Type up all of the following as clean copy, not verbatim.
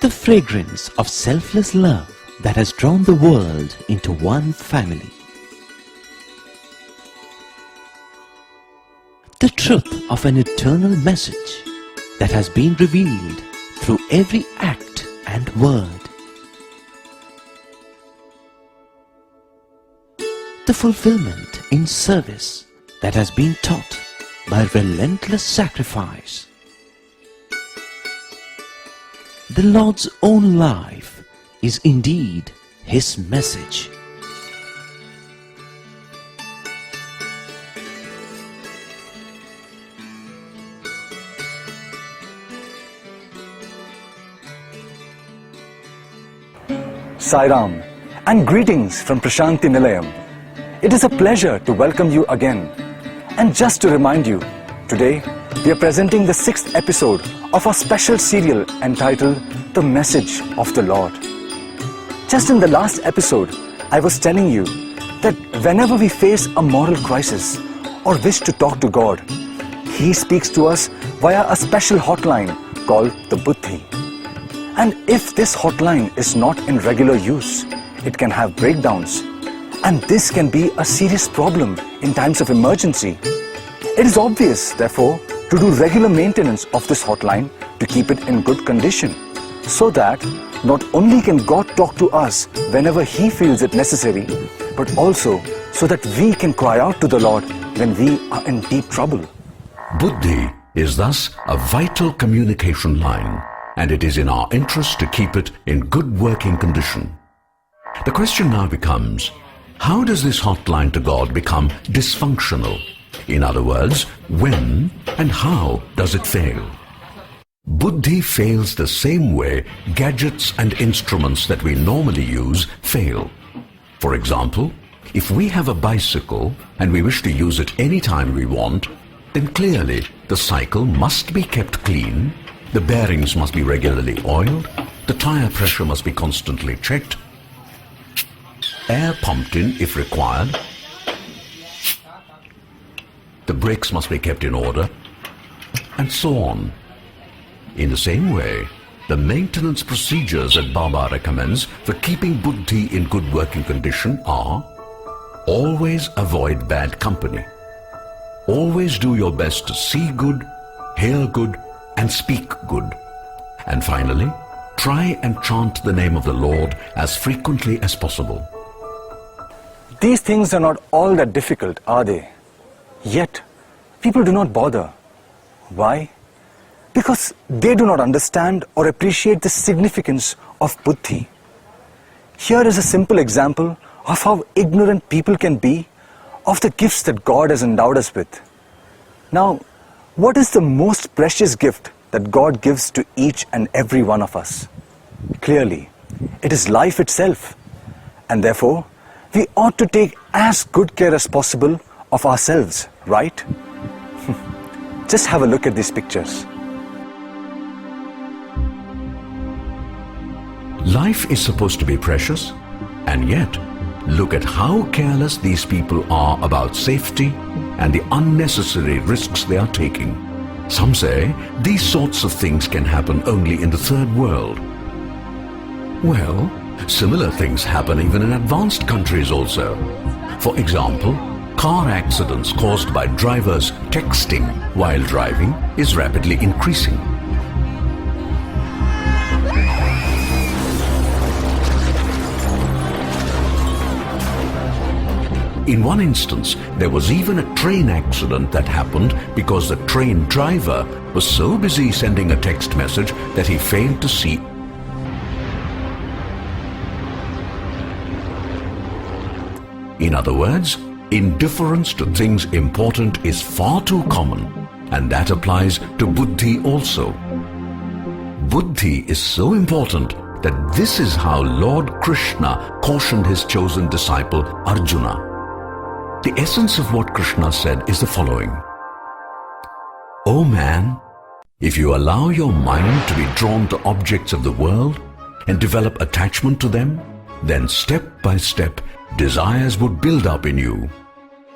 The fragrance of selfless love that has drawn the world into one family. The truth of an eternal message that has been revealed through every act and word. The fulfillment in service that has been taught by relentless sacrifice. The Lord's own life is indeed His message. Sai Ram, and greetings from Prashanti Nilayam. It is a pleasure to welcome you again. And just to remind you, today we are presenting the 6th episode of our special serial entitled The Message of the Lord. Just in the last episode, I was telling you that whenever we face a moral crisis or wish to talk to God, He speaks to us via a special hotline called the Buddhi. And if this hotline is not in regular use, it can have breakdowns. And this can be a serious problem in times of emergency. It is obvious, therefore, to do regular maintenance of this hotline to keep it in good condition, so that not only can God talk to us whenever He feels it necessary, but also so that we can cry out to the Lord when we are in deep trouble. Buddhi is thus a vital communication line, and it is in our interest to keep it in good working condition. The question now becomes, how does this hotline to God become dysfunctional? In other words, when and how does it fail? Buddhi fails the same way gadgets and instruments that we normally use fail. For example, if we have a bicycle and we wish to use it anytime we want, then clearly the cycle must be kept clean, the bearings must be regularly oiled, the tire pressure must be constantly checked, air pumped in if required, the brakes must be kept in order, and so on. In the same way, the maintenance procedures that Baba recommends for keeping Buddhi in good working condition are: always avoid bad company, always do your best to see good, hear good, and speak good, and finally, try and chant the name of the Lord as frequently as possible. These things are not all that difficult, are they? Yet, people do not bother. Why? Because they do not understand or appreciate the significance of Buddhi. Here is a simple example of how ignorant people can be of the gifts that God has endowed us with. Now, what is the most precious gift that God gives to each and every one of us? Clearly, it is life itself. And therefore, we ought to take as good care as possible of ourselves, right? Just have a look at these pictures. Life is supposed to be precious, and yet, look at how careless these people are about safety and the unnecessary risks they are taking. Some say these sorts of things can happen only in the third world. Well, similar things happen even in advanced countries also. For example, car accidents caused by drivers texting while driving is rapidly increasing. In one instance, there was even a train accident that happened because the train driver was so busy sending a text message that he failed to see. In other words, indifference to things important is far too common, and that applies to Buddhi also. Buddhi is so important that this is how Lord Krishna cautioned his chosen disciple Arjuna. The essence of what Krishna said is the following: O man, if you allow your mind to be drawn to objects of the world and develop attachment to them, then step by step desires would build up in you.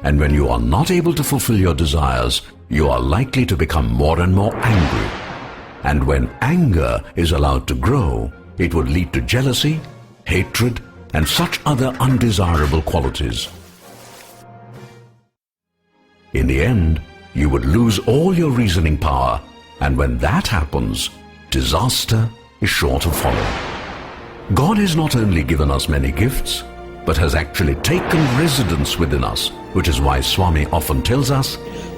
And when you are not able to fulfill your desires, you are likely to become more and more angry. And when anger is allowed to grow, it would lead to jealousy, hatred, and such other undesirable qualities. In the end, you would lose all your reasoning power, and when that happens, disaster is sure to follow. God has not only given us many gifts, but has actually taken residence within us, which is why Swami often tells us,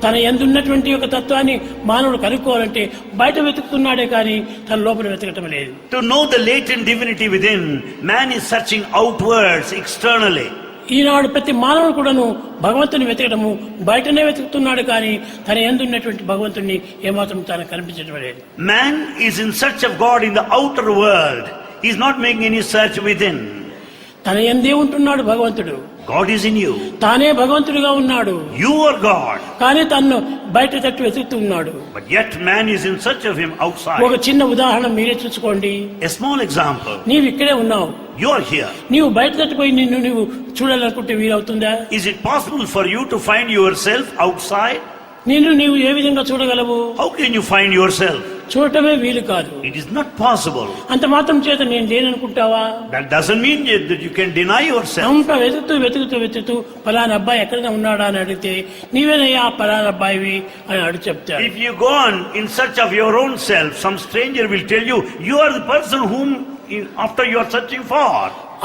తన యందున్నటువంటి ఒక తత్వాన్ని మానవుడు కనుక్కోవాలంటే బయట వెతుకుతున్నాడే కానీ తన లోపల వెతకటం లేదు. To know the latent divinity within, man is searching outwards, externally. ఈనాడు ప్రతి మానవుడు కూడాను భగవంతుని వెతకడము బయటనే వెతుకుతున్నాడు కానీ తన యందున్నటువంటి భగవంతుని ఏమాత్రం తాను కనిపించడం లేదు. Man is in search of God in the outer world. He is not making any search within. తన యందే ఉంటున్నాడు భగవంతుడు. God is in you. తానే భగవంతుడిగా ఉన్నాడు. You are God. కానీ తన్ను బయట తట్టు వెతుకుతున్నాడు. But yet man is in search of him outside. ఒక చిన్న ఉదాహరణ మీరే చూసుకోండి. A small example. నీవు ఇక్కడే ఉన్నావు. You are here. నీవు బయట తట్టుపోయి నీవు చూడాలనుకుంటే వీలవుతుందా? Is it possible for you to find yourself outside? నీవు ఏ విధంగా చూడగలవు? How can you find yourself? చూడటమే వీలు కాదు. It is not possible. అంత మాత్రం చేత నేను లేననుకుంటావా? That doesn't mean that you can deny yourself. అంత వెతుకుతూ పలానా అబ్బాయి ఎక్కడైనా ఉన్నాడా అని అడిగితే నీవేనయ్యా పలానా అబ్బాయివి అని అడిగి చెప్తాడు. If you go on in search of your own self, some stranger will tell you, you are the person whom after you are searching for.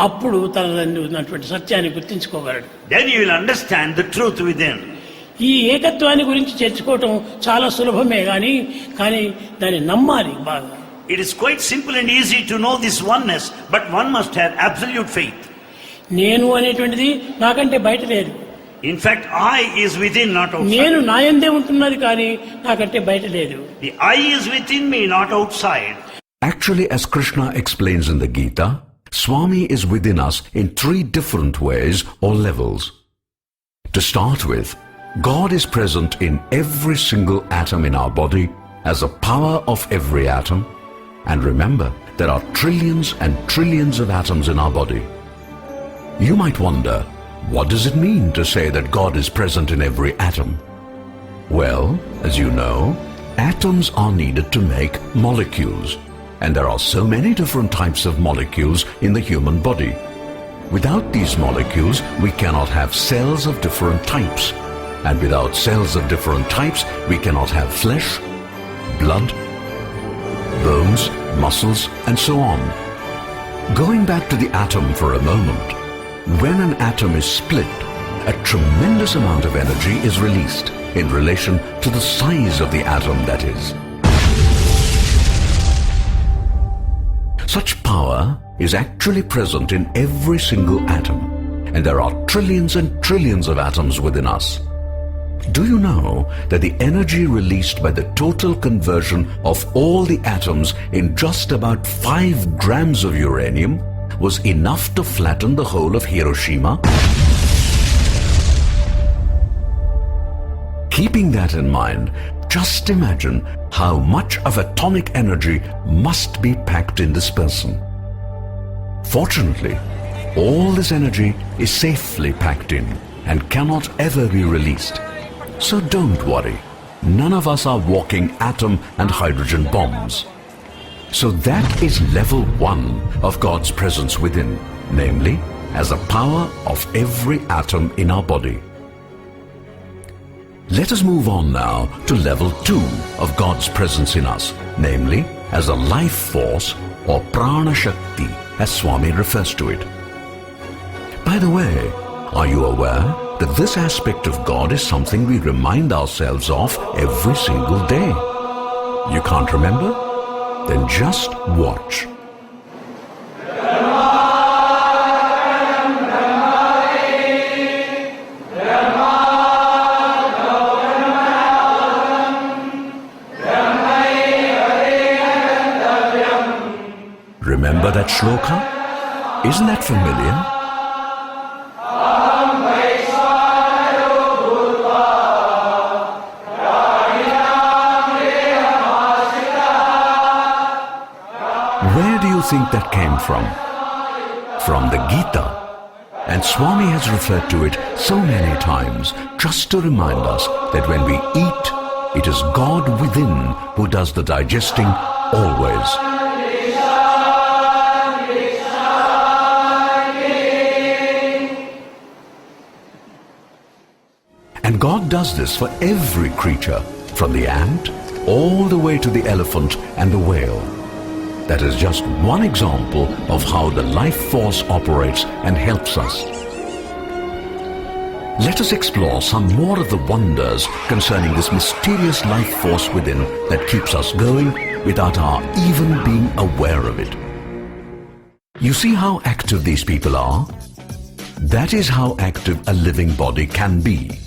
అప్పుడు తన ఉన్నటువంటి సత్యాన్ని గుర్తించుకోగలడు. Then you will understand the truth within. ఈ ఏకత్వాన్ని గురించి చర్చించుకోవటం చాలా సులభమే కానీ దాన్ని నమ్మాలి బాగా. It is quite simple and easy to know this oneness, but one must have absolute faith. నేను అనేటువంటిది నాకంటే బయట లేదు. In fact, I is within, not outside. నేను నా యందే ఉంటున్నది కానీ నాకంటే బయట లేదు. The I is within me, not outside. Actually, as Krishna explains in the Gita, Swami is within us in 3 different ways or levels. To start with, God is present in every single atom in our body as a power of every atom. And remember, there are trillions and trillions of atoms in our body. You might wonder, what does it mean to say that God is present in every atom? Well, as you know, atoms are needed to make molecules. And there are so many different types of molecules in the human body. Without these molecules, we cannot have cells of different types. And without cells of different types, we cannot have flesh, blood, bones, muscles, and so on. Going back to the atom for a moment, when an atom is split, a tremendous amount of energy is released in relation to the size of the atom, that is. Such power is actually present in every single atom, and there are trillions and trillions of atoms within us. Do you know that the energy released by the total conversion of all the atoms in just about 5 grams of uranium was enough to flatten the whole of Hiroshima? Keeping that in mind, just imagine how much of atomic energy must be packed in this person. Fortunately, all this energy is safely packed in and cannot ever be released. So don't worry, none of us are walking atom and hydrogen bombs. So that is level 1 of God's presence within, namely, as a power of every atom in our body. Let us move on now to level 2 of God's presence in us, namely, as a life force or prana shakti, as Swami refers to it. By the way, are you aware that this aspect of God is something we remind ourselves of every single day? You can't remember? Then just watch. Remember that shloka? Isn't that familiar? Where do you think that came from? From the Gita. And Swami has referred to it so many times just to remind us that when we eat, it is God within who does the digesting always. And God does this for every creature, from the ant all the way to the elephant and the whale. That is just one example of how the life force operates and helps us. Let us explore some more of the wonders concerning this mysterious life force within that keeps us going without our even being aware of it. You see how active these people are? That is how active a living body can be.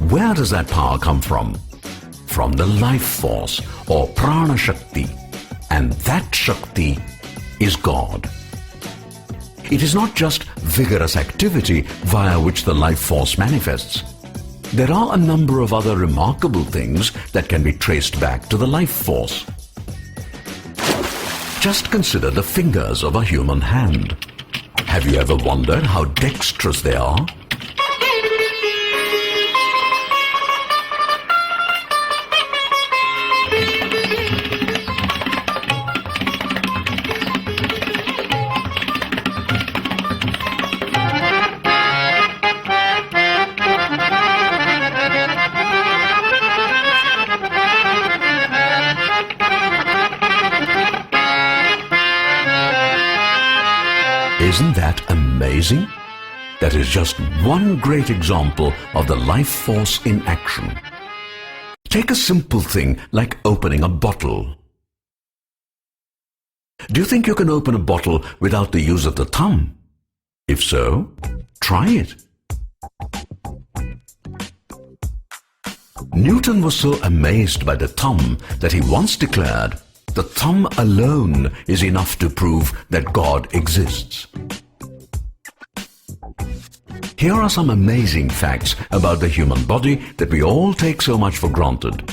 Where does that power come from? From the life force or prana shakti, and that shakti is God. It is not just vigorous activity via which the life force manifests. There are a number of other remarkable things that can be traced back to the life force. Just consider the fingers of a human hand. Have you ever wondered how dexterous they are? Isn't that amazing? That is just one great example of the life force in action. Take a simple thing like opening a bottle. Do you think you can open a bottle without the use of the thumb? If so, try it. Newton was so amazed by the thumb that he once declared, "The thumb alone is enough to prove that God exists." Here are some amazing facts about the human body that we all take so much for granted.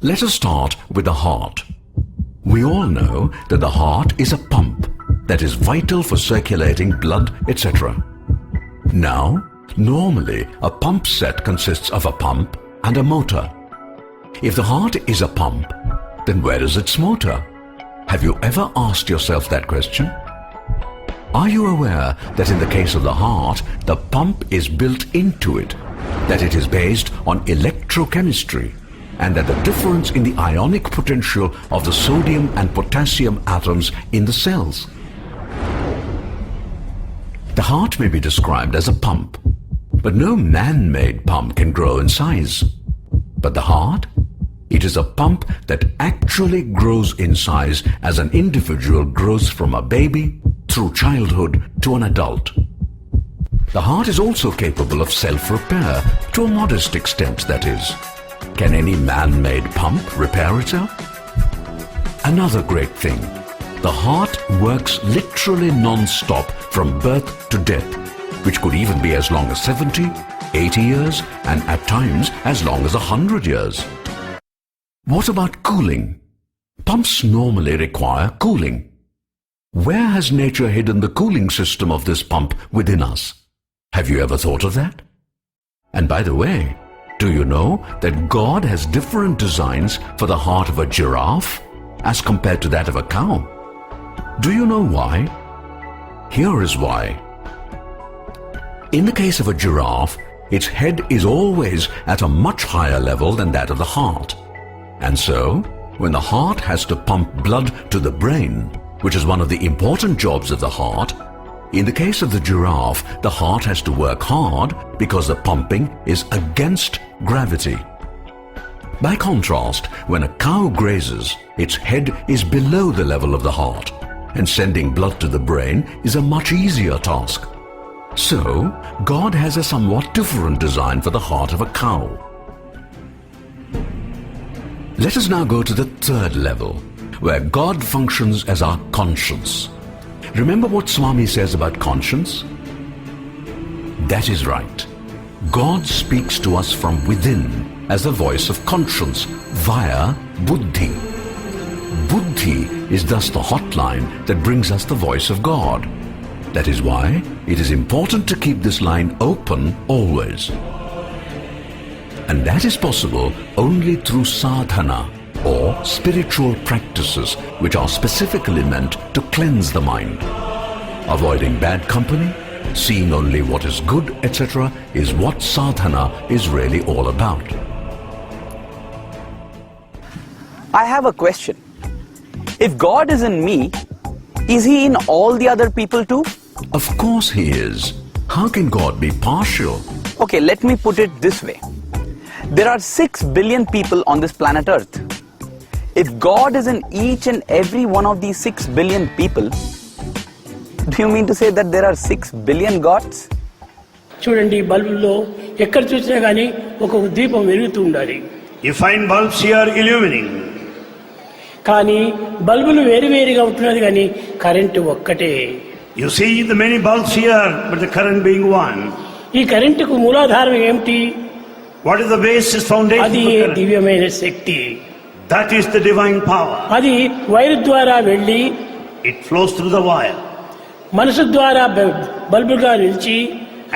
Let us start with the heart. We all know that the heart is a pump that is vital for circulating blood, etc. Now, normally a pump set consists of a pump and a motor. If the heart is a pump, then where is its motor? Have you ever asked yourself that question? Are you aware that in the case of the heart, the pump is built into it, that it is based on electrochemistry, and that the difference in the ionic potential of the sodium and potassium atoms in the cells? The heart may be described as a pump, but no man-made pump can grow in size. But the heart? It is a pump that actually grows in size as an individual grows from a baby through childhood to an adult. The heart is also capable of self-repair, to a modest extent, that is. Can any man-made pump repair itself? Another great thing, the heart works literally non-stop from birth to death, which could even be as long as 70, 80 years, and at times as long as 100 years. What about cooling? Pumps normally require cooling. Where has nature hidden the cooling system of this pump within us? Have you ever thought of that? And by the way, do you know that God has different designs for the heart of a giraffe as compared to that of a cow? Do you know why? Here is why. In the case of a giraffe, its head is always at a much higher level than that of the heart. And so, when the heart has to pump blood to the brain, which is one of the important jobs of the heart, in the case of the giraffe, the heart has to work hard because the pumping is against gravity. By contrast, when a cow grazes, its head is below the level of the heart, and sending blood to the brain is a much easier task. So, God has a somewhat different design for the heart of a cow. Let us now go to the third level, where God functions as our conscience. Remember what Swami says about conscience? That is right. God speaks to us from within as the voice of conscience via buddhi. Buddhi is thus the hotline that brings us the voice of God. That is why it is important to keep this line open always. And that is possible only through sadhana, or spiritual practices which are specifically meant to cleanse the mind. Avoiding bad company, seeing only what is good, etc. is what sadhana is really all about. I have a question. If God is in me, is He in all the other people too? Of course He is. How can God be partial? Okay, let me put it this way. There are 6 billion people on this planet Earth. If God is in each and every one of these 6 billion people, do you mean to say that there are 6 billion gods? చూడండి, బల్బుల్లో ఎక్కడ చూసినా కానీ ఒక దీపం వెలుగుతూ ఉండాలి. You find bulbs here illuminating. కానీ బల్బులు వేరువేరుగా ఉంటున్నది, కానీ కరెంటు ఒక్కటే. You see the many bulbs here, but the current being one. ఈ కరెంటుకు మూలాధారం ఏమిటి? What is the basis foundation? అది దివ్యమైన శక్తి. That is the divine power. అది వైరు ద్వారా వెళ్ళి It flows through the wire. మనసు ద్వారా బల్బుగా నిలిచి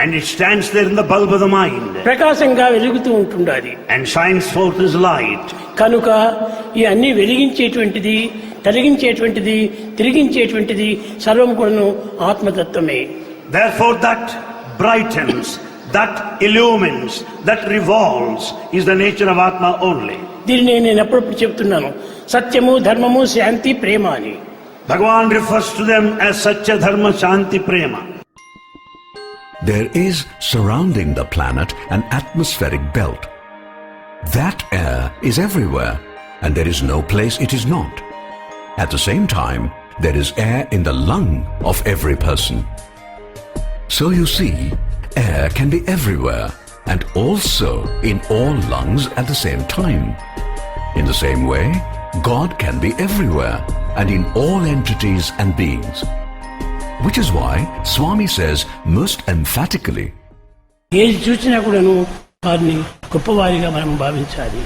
And it stands there in the bulb of the mind. ప్రకాశంగా వెలుగుతూ ఉంటుండాలి. And shines forth as light. కనుక ఈ అన్ని వెలిగించేటువంటిది, కలిగించేటువంటిది, తిరిగించేటువంటిది సర్వం కూడాను ఆత్మతత్వమే. Therefore that brightens, that illumines, that revolves is the nature of Atma only. దీనిని నేను ఎప్పుడప్పుడు చెప్తున్నాను, సత్యము, ధర్మము, శాంతి, ప్రేమ అని. Bhagavan refers to them as Satya, Dharma, Shanti, Prema. There is surrounding the planet an atmospheric belt. That air is everywhere, and there is no place it is not. At the same time, there is air in the lung of every person. So you see, air can be everywhere and also in all lungs at the same time. In the same way, God can be everywhere and in all entities and beings. Which is why Swami says most emphatically, ఏది చూసినా కూడాను వారిని గొప్పవారిగా మనం భావించాలి.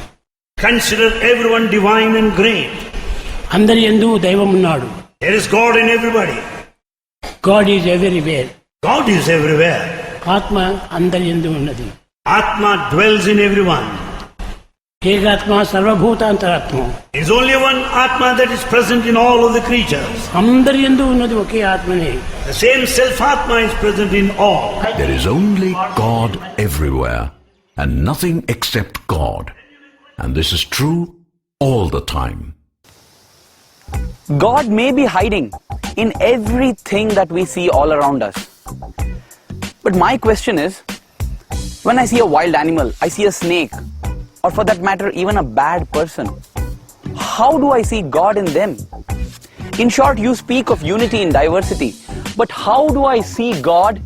Consider everyone divine and great. అందరి యందు దైవం ఉన్నాడు. There is God in everybody. God is everywhere. God is everywhere. ఆత్మ అందరి యందు ఉన్నది. Atma dwells in everyone. ఏకాత్మ సర్వభూతాంతరాత్మ. There is only one Atma that is present in all of the creatures. అందరి యందు ఉన్నది ఒకే ఆత్మనే. The same self-Atma is present in all. there is only God everywhere and nothing except God. And this is true all the time. God may be hiding in everything that we see all around us. But my question is, when I see a wild animal, I see a snake, or for that matter, even a bad person, how do I see God in them? In short, you speak of unity in diversity, but how do I see God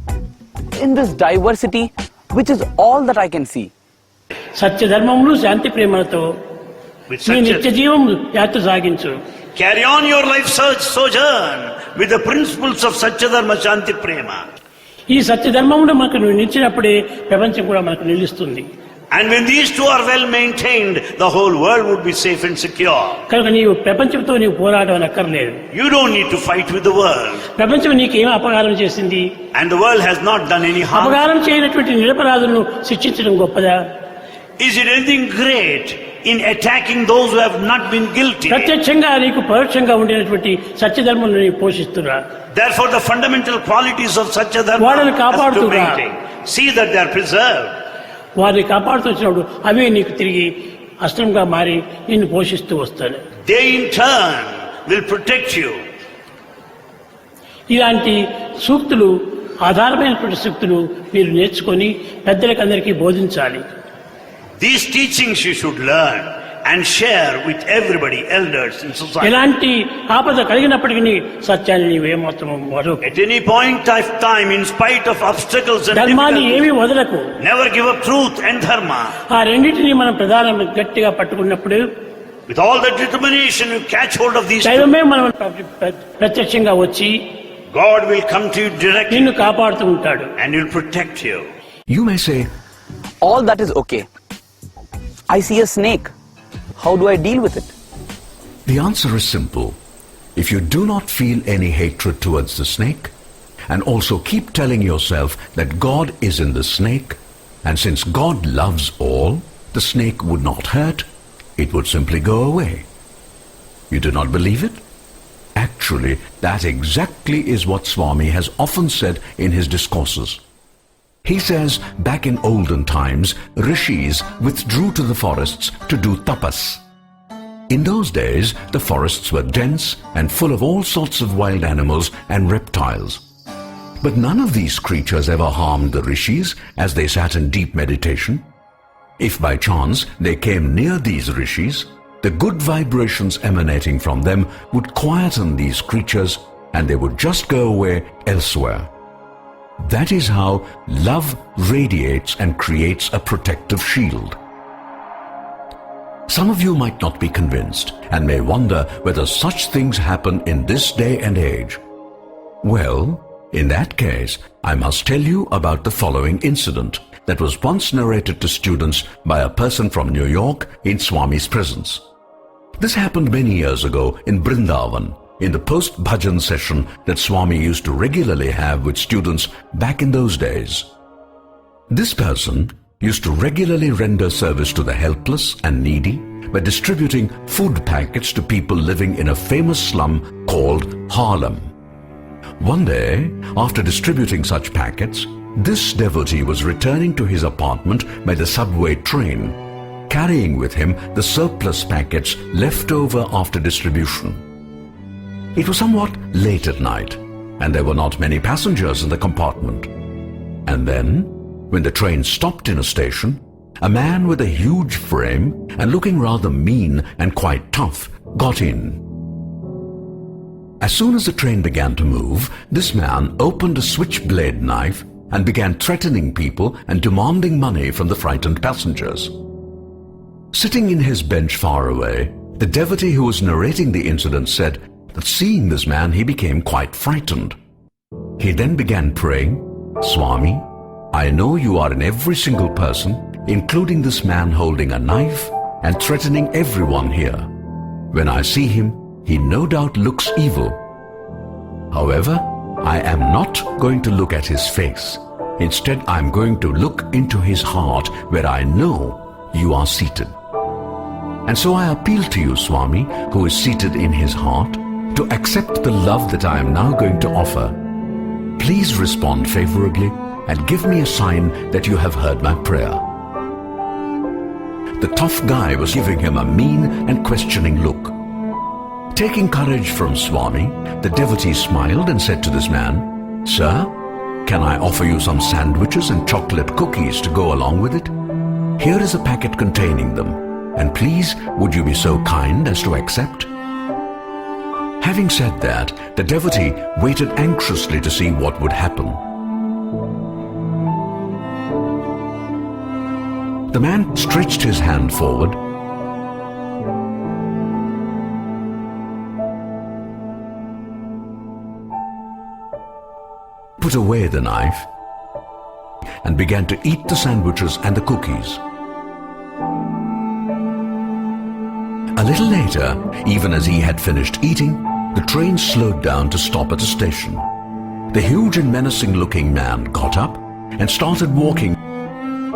in this diversity, which is all that I can see? సత్య ధర్మములు, శాంతి, ప్రేమలతో With నీ నిత్య such జీవం యాత్ర సాగించు. carry on your life sojourn with the principles of Satya, Dharma, Shanti, Prema. ఈ సత్య ధర్మములు మనకు నిలిచినప్పుడే ప్రపంచం కూడా మనకు నిలుస్తుంది. And when these two are well maintained, the whole world would be safe and secure. కనుక నీవు ప్రపంచంతో నీవు పోరాటం అక్కర్లేదు. You don't need to fight with the world. ప్రపంచం నీకేం అపకారం చేసింది? And the world has not done any harm. అపకారం చేయనటువంటి నిరపరాధులను శిక్షించడం గొప్పదా? Is it anything great in attacking those who have not been guilty? ప్రత్యక్షంగా నీకు పరోక్షంగా ఉండేటువంటి సత్యధర్మం నీవు పోషిస్తున్నా. Therefore the fundamental qualities of Satya Dharma వాళ్ళని has to కాపాడుతున్నా. maintain. See that they are preserved. వారిని కాపాడుతూ వచ్చినప్పుడు అవే నీకు తిరిగి అస్త్రంగా మారి నిన్ను పోషిస్తూ వస్తాయి. They in turn will protect you. ఇలాంటి సూక్తులు, ఆధారమైనటువంటి సూక్తులు మీరు నేర్చుకొని పెద్దలకు అందరికీ బోధించాలి. These teachings you should learn and share with everybody, elders in society. ఎలాంటి ఆపద కలిగినప్పటికీ సత్యాన్ని నీవేమాత్రం వదలకు. At any point of time, in spite of obstacles and ధర్మాన్ని ఏమీ difficulties, వదలకు. never give up truth and dharma. ఆ రెండింటినీ మనం ప్రధానంగా గట్టిగా పట్టుకున్నప్పుడు With all the determination you catch hold of these two, దైవమే మనం ప్రత్యక్షంగా వచ్చి God will come to you directly నిన్ను కాపాడుతూ ఉంటాడు. and will protect you. You may say, All that is okay. I see a snake. How do I deal with it? the answer is simple. If you do not feel any hatred towards the snake, and also keep telling yourself that God is in the snake, and since God loves all, the snake would not hurt, it would simply go away. You do not believe it? Actually, that exactly is what Swami has often said in his discourses. He says back in olden times, rishis withdrew to the forests to do tapas. In those days, the forests were dense and full of all sorts of wild animals and reptiles. But none of these creatures ever harmed the rishis as they sat in deep meditation. If by chance they came near these rishis, the good vibrations emanating from them would quieten these creatures and they would just go away elsewhere. That is how love radiates and creates a protective shield. Some of you might not be convinced and may wonder whether such things happen in this day and age. Well, in that case, I must tell you about the following incident that was once narrated to students by a person from New York in Swami's presence. This happened many years ago in Vrindavan, in the post-bhajan session that Swami used to regularly have with students back in those days. This person used to regularly render service to the helpless and needy by distributing food packets to people living in a famous slum called Harlem. One day, after distributing such packets, this devotee was returning to his apartment by the subway train, carrying with him the surplus packets left over after distribution. It was somewhat late at night, and there were not many passengers in the compartment. And then, when the train stopped in a station, a man with a huge frame and looking rather mean and quite tough got in. As soon as the train began to move, this man opened a switchblade knife and began threatening people and demanding money from the frightened passengers. Sitting in his bench far away, the devotee who was narrating the incident said that seeing this man he became quite frightened. He then began praying, "Swami, I know you are in every single person, including this man holding a knife and threatening everyone here. When I see him, he no doubt looks evil. However, I am not going to look at his face. Instead, I am going to look into his heart where I know you are seated. And so I appeal to you, Swami, who is seated in his heart, to accept the love that I am now going to offer. Please respond favorably and give me a sign that you have heard my prayer." The tough guy was giving him a mean and questioning look. Taking courage from Swami, the devotee smiled and said to this man, "Sir, can I offer you some sandwiches and chocolate cookies to go along with it? Here is a packet containing them, and please would you be so kind as to accept?" Having said that, the devotee waited anxiously to see what would happen. The man stretched his hand forward, put away the knife, and began to eat the sandwiches and the cookies. A little later, even as he had finished eating, the train slowed down to stop at a station. The huge and menacing-looking man got up and started walking.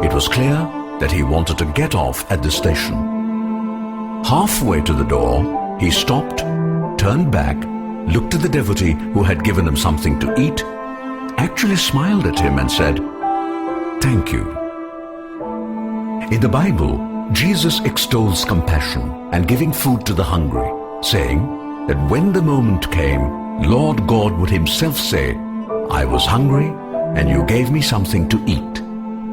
It was clear that he wanted to get off at the station. Halfway to the door, he stopped, turned back, looked at the devotee who had given him something to eat, actually smiled at him and said, "Thank you." In the Bible, Jesus extols compassion and giving food to the hungry, saying that when the moment came, Lord God would himself say, "I was hungry and you gave me something to eat.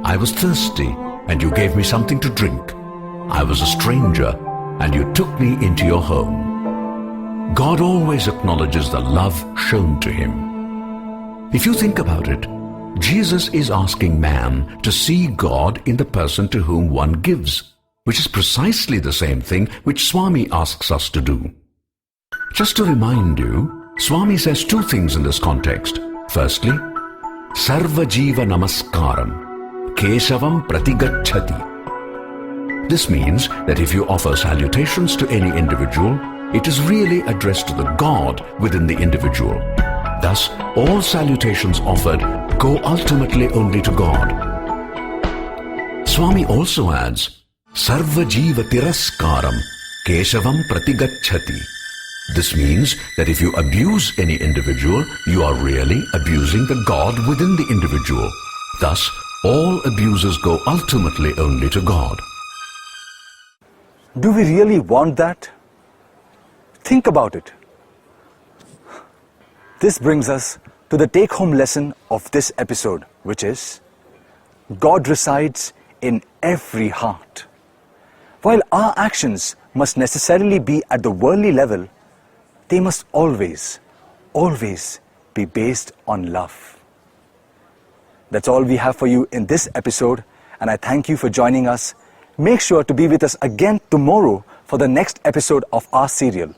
I was thirsty and you gave me something to drink. I was a stranger and you took me into your home." God always acknowledges the love shown to him. If you think about it, Jesus is asking man to see God in the person to whom one gives, which is precisely the same thing which Swami asks us to do. Just to remind you, Swami says two things in this context. Firstly, Sarva Jiva Namaskaram, Keshavam Pratigacchati. This means that if you offer salutations to any individual, it is really addressed to the God within the individual. Thus, all salutations offered go ultimately only to God. Swami also adds, Sarva Jiva Tiraskaram Keshavam Pratigacchati. This means that if you abuse any individual, you are really abusing the God within the individual. Thus, all abuses go ultimately only to God. Do we really want that? Think about it. This brings us to the take-home lesson of this episode, which is, God resides in every heart. While our actions must necessarily be at the worldly level, they must always, always be based on love. That's all we have for you in this episode, and I thank you for joining us. Make sure to be with us again tomorrow for the next episode of our serial.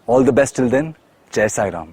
All the best till then. Jai Sai Ram.